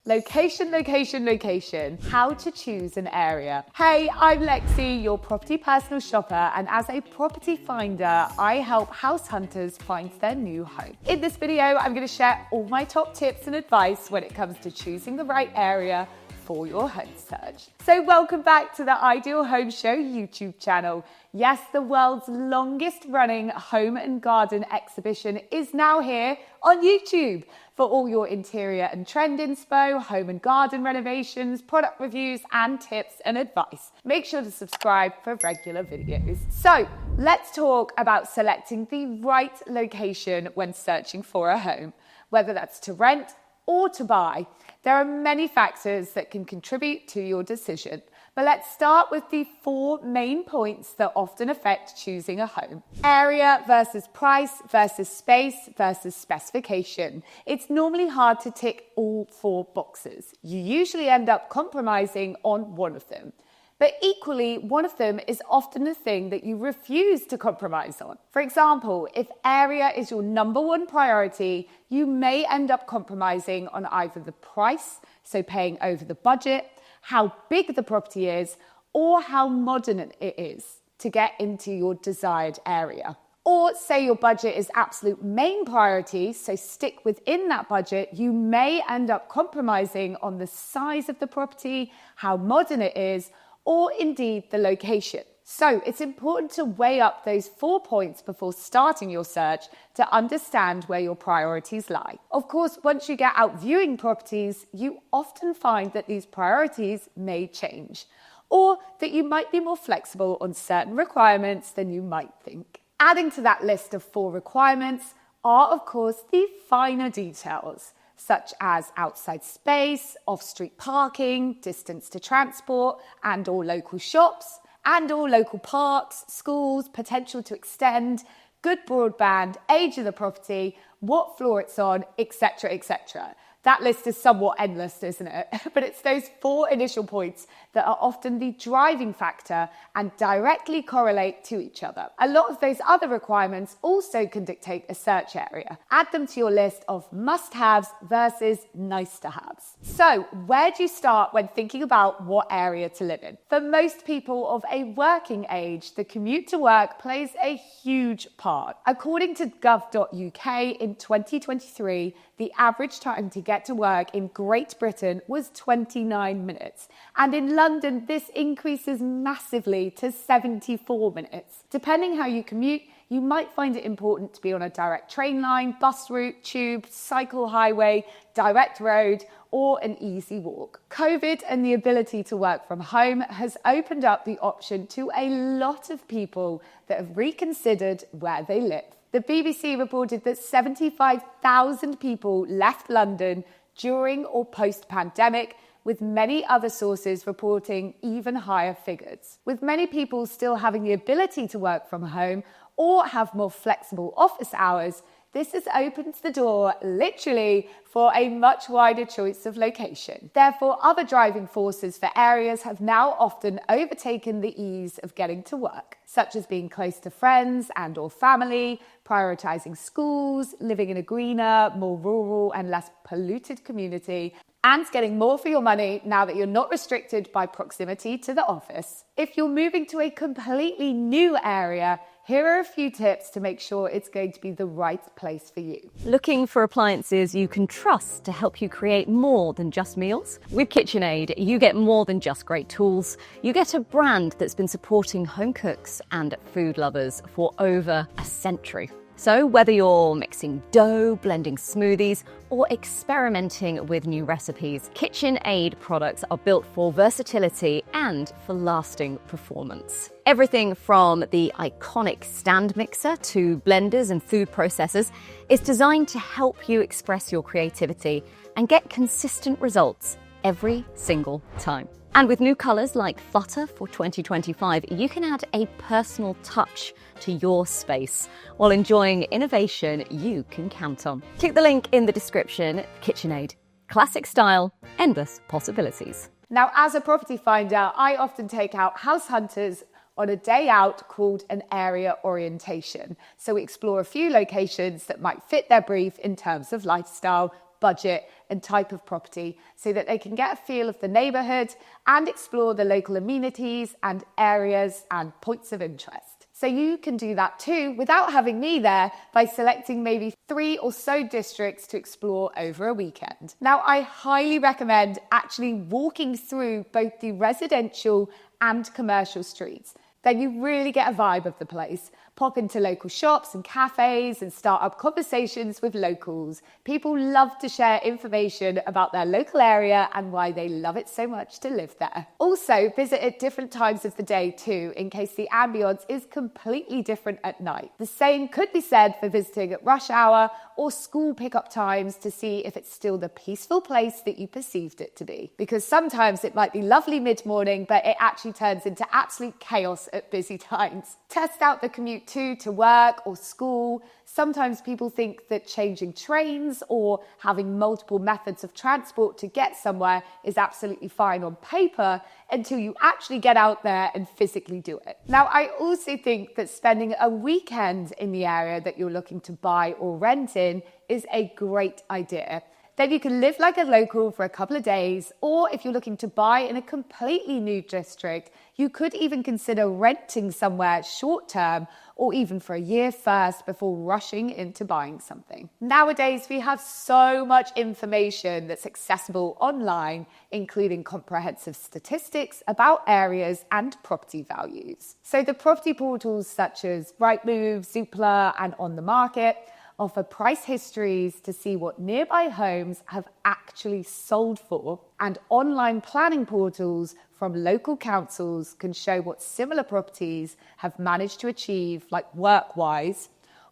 Location, location, location. How to choose an area. Hey, I'm Lexie, your property personal shopper, and as a property finder, I help house hunters find their new home. In this video, I'm going to share all my top tips and advice when it comes to choosing the right area for your home search. So welcome back to the Ideal Home Show YouTube channel. Yes, the world's longest running home and garden exhibition is now here on YouTube for all your interior and trend inspo, home and garden renovations, product reviews, and tips and advice. Make sure to subscribe for regular videos. So let's talk about selecting the right location when searching for a home, whether that's to rent or to buy. There are many factors that can contribute to your decision, but let's start with the 4 main points that often affect choosing a home. Area versus price versus space versus specification. It's normally hard to tick all 4 boxes. You usually end up compromising on one of them. But equally, one of them is often the thing that you refuse to compromise on. For example, if area is your number 1 priority, you may end up compromising on either the price, so paying over the budget, how big the property is, or how modern it is to get into your desired area. Or say your budget is absolute main priority, so stick within that budget, you may end up compromising on the size of the property, how modern it is, or indeed the location. So it's important to weigh up those 4 points before starting your search to understand where your priorities lie. Of course, once you get out viewing properties, you often find that these priorities may change, or that you might be more flexible on certain requirements than you might think. Adding to that list of 4 requirements are, of course, the finer details, such as outside space, off-street parking, distance to transport and/or local shops, and/or local parks, schools, potential to extend, good broadband, age of the property, what floor it's on, etc., etc. That list is somewhat endless, isn't it? But it's those 4 initial points that are often the driving factor and directly correlate to each other. A lot of those other requirements also can dictate a search area. Add them to your list of must-haves versus nice-to-haves. So, where do you start when thinking about what area to live in? For most people of a working age, the commute to work plays a huge part. According to gov.uk in 2023, the average time to get to work in Great Britain was 29 minutes. And in London, this increases massively to 74 minutes. Depending how you commute, you might find it important to be on a direct train line, bus route, tube, cycle highway, direct road, or an easy walk. COVID and the ability to work from home has opened up the option to a lot of people that have reconsidered where they live. The BBC reported that 75,000 people left London during or post-pandemic, with many other sources reporting even higher figures. With many people still having the ability to work from home or have more flexible office hours, this has opened the door, literally, for a much wider choice of location. Therefore, other driving forces for areas have now often overtaken the ease of getting to work, such as being close to friends and/or family, prioritising schools, living in a greener, more rural and less polluted community, and getting more for your money now that you're not restricted by proximity to the office. If you're moving to a completely new area, here are a few tips to make sure it's going to be the right place for you. Looking for appliances you can trust to help you create more than just meals? With KitchenAid, you get more than just great tools. You get a brand that's been supporting home cooks and food lovers for over a century. So whether you're mixing dough, blending smoothies, or experimenting with new recipes, KitchenAid products are built for versatility and for lasting performance. Everything from the iconic stand mixer to blenders and food processors is designed to help you express your creativity and get consistent results every single time. And with new colours like Flutter for 2025, you can add a personal touch to your space while enjoying innovation you can count on. Click the link in the description. KitchenAid. Classic style, endless possibilities. Now, as a property finder, I often take out house hunters on a day out called an area orientation. So we explore a few locations that might fit their brief in terms of lifestyle, budget and type of property so that they can get a feel of the neighbourhood and explore the local amenities and areas and points of interest. So you can do that too without having me there by selecting maybe 3 or so districts to explore over a weekend. Now, I highly recommend actually walking through both the residential and commercial streets. Then you really get a vibe of the place. Pop into local shops and cafes and start up conversations with locals. People love to share information about their local area and why they love it so much to live there. Also, visit at different times of the day too, in case the ambience is completely different at night. The same could be said for visiting at rush hour or school pickup times to see if it's still the peaceful place that you perceived it to be. Because sometimes it might be lovely mid-morning, but it actually turns into absolute chaos at busy times. Test out the commute too, to work or school. Sometimes people think that changing trains or having multiple methods of transport to get somewhere is absolutely fine on paper until you actually get out there and physically do it. Now, I also think that spending a weekend in the area that you're looking to buy or rent in is a great idea. Then you can live like a local for a couple of days, or if you're looking to buy in a completely new district, you could even consider renting somewhere short term or even for a year first before rushing into buying something. Nowadays, we have so much information that's accessible online, including comprehensive statistics about areas and property values. So the property portals such as Rightmove, Zoopla, and On the Market offer price histories to see what nearby homes have actually sold for, and online planning portals from local councils can show what similar properties have managed to achieve, like work-wise,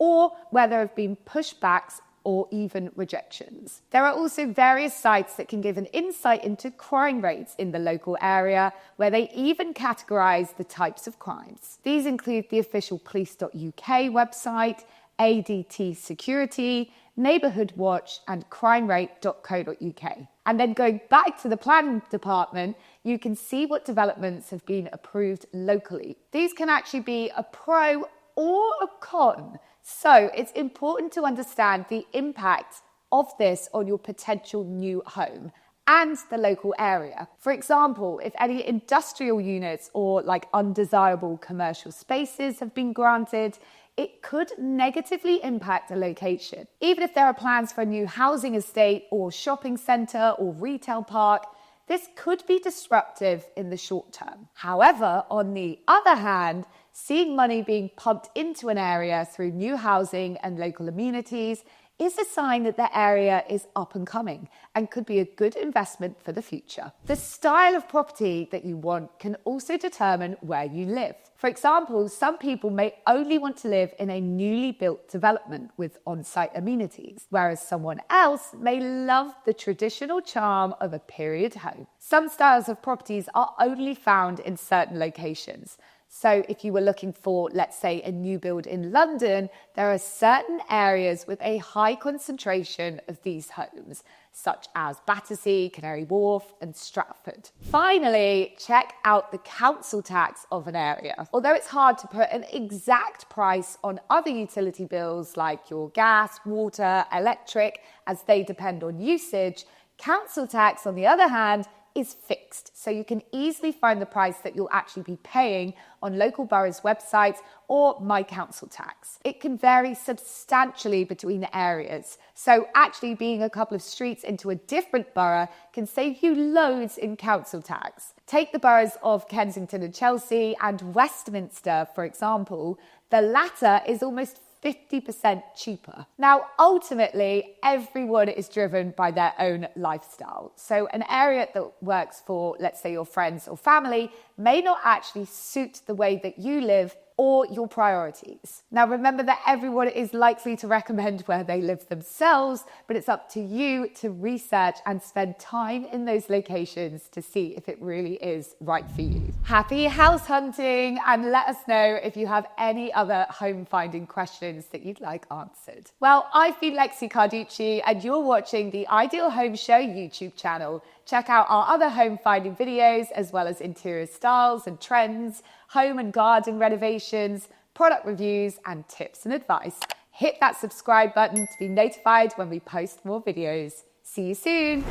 or where there have been pushbacks or even rejections. There are also various sites that can give an insight into crime rates in the local area, where they even categorise the types of crimes. These include the official police.uk website, ADT Security, Neighbourhood Watch, and crimerate.co.uk. And then going back to the planning department, you can see what developments have been approved locally. These can actually be a pro or a con. So it's important to understand the impact of this on your potential new home and the local area. For example, if any industrial units or like undesirable commercial spaces have been granted, it could negatively impact a location. Even if there are plans for a new housing estate or shopping centre or retail park, this could be disruptive in the short term. However, on the other hand, seeing money being pumped into an area through new housing and local amenities is a sign that the area is up and coming and could be a good investment for the future. The style of property that you want can also determine where you live. For example, some people may only want to live in a newly built development with on-site amenities, whereas someone else may love the traditional charm of a period home. Some styles of properties are only found in certain locations. So if you were looking for, let's say, a new build in London, there are certain areas with a high concentration of these homes, such as Battersea, Canary Wharf, and Stratford. Finally, check out the council tax of an area. Although it's hard to put an exact price on other utility bills like your gas, water, electric, as they depend on usage, council tax, on the other hand, is fixed, so you can easily find the price that you'll actually be paying on local boroughs' websites or My Council Tax. It can vary substantially between areas, so actually being a couple of streets into a different borough can save you loads in council tax. Take the boroughs of Kensington and Chelsea and Westminster, for example. The latter is almost 50% cheaper. Now, ultimately, everyone is driven by their own lifestyle. So an area that works for, let's say, your friends or family may not actually suit the way that you live or your priorities. Now, remember that everyone is likely to recommend where they live themselves, but it's up to you to research and spend time in those locations to see if it really is right for you. Happy house hunting, and let us know if you have any other home finding questions that you'd like answered. Well, I've been Lexie Carducci, and you're watching the Ideal Home Show YouTube channel. Check out our other home finding videos, as well as interior styles and trends, home and garden renovations, product reviews, and tips and advice. Hit that subscribe button to be notified when we post more videos. See you soon.